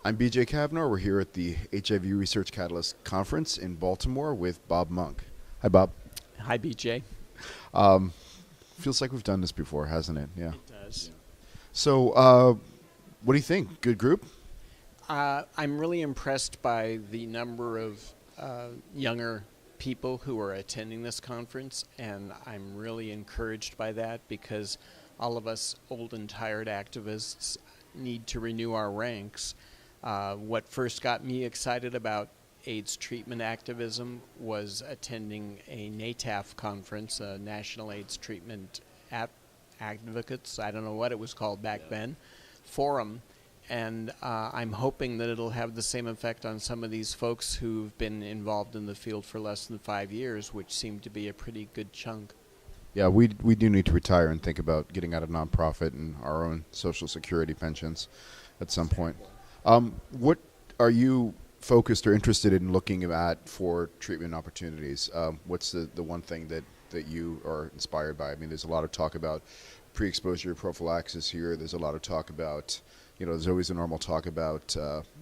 I'm BJ Kavner. We're here at the HIV Research Catalyst Conference in Baltimore with Bob Munk. Hi, Bob. Hi, BJ. Feels like we've done this before, hasn't it? Yeah. It does. So, what do you think? Good group? I'm really impressed by the number of younger people who are attending this conference, and I'm really encouraged by that because all of us old and tired activists need to renew our ranks. What first got me excited about AIDS treatment activism was attending a NATAF conference, a National AIDS Treatment Advocates, I don't know what it was called back then, forum. And I'm hoping that it'll have the same effect on some of these folks who've been involved in the field for less than 5 years, which seem to be a pretty good chunk. Yeah, we do need to retire and think about getting out of nonprofit and our own Social Security pensions at some point. What are you focused or interested in looking at for treatment opportunities? What's the one thing that you are inspired by? I mean, there's a lot of talk about pre-exposure prophylaxis here. There's a lot of talk about, there's always a normal talk about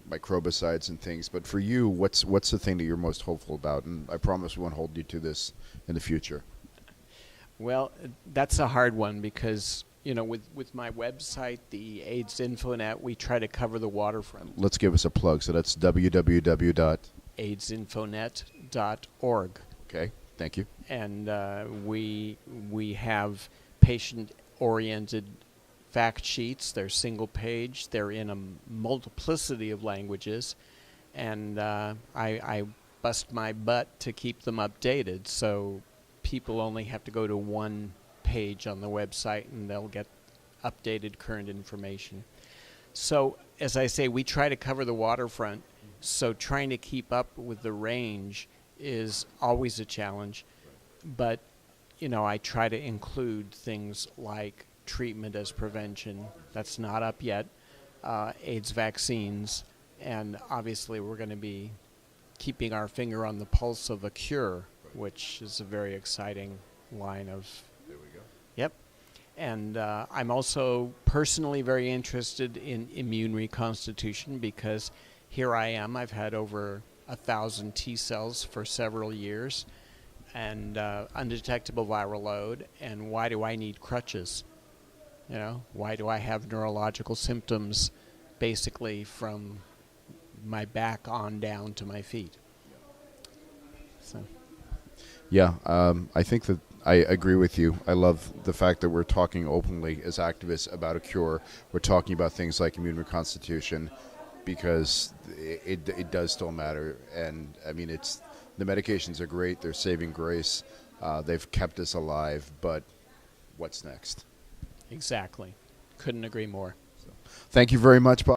microbicides and things. But for you, what's the thing that you're most hopeful about? And I promise we won't hold you to this in the future. Well, that's a hard one because, with my website, the AIDS Infonet, we try to cover the waterfront. Let's give us a plug. So that's www.aidsinfonet.org. Okay, thank you. And we have patient-oriented fact sheets. They're single page. They're in a multiplicity of languages. And I bust my butt to keep them updated. So people only have to go to one page on the website and they'll get updated current information. So as I say, we try to cover the waterfront. So trying to keep up with the range is always a challenge. But, I try to include things like treatment as prevention. That's not up yet. AIDS vaccines. And obviously we're going to be keeping our finger on the pulse of a cure, which is a very exciting line of... There we go. Yep. And I'm also personally very interested in immune reconstitution because here I am. I've had over 1,000 T cells for several years and undetectable viral load. And why do I need crutches? Why do I have neurological symptoms basically from my back on down to my feet? So. Yeah, I think that I agree with you. I love the fact that we're talking openly as activists about a cure. We're talking about things like immune reconstitution because it does still matter. And I mean, the medications are great. They're saving grace. They've kept us alive. But what's next? Exactly. Couldn't agree more. So, thank you very much, Bob.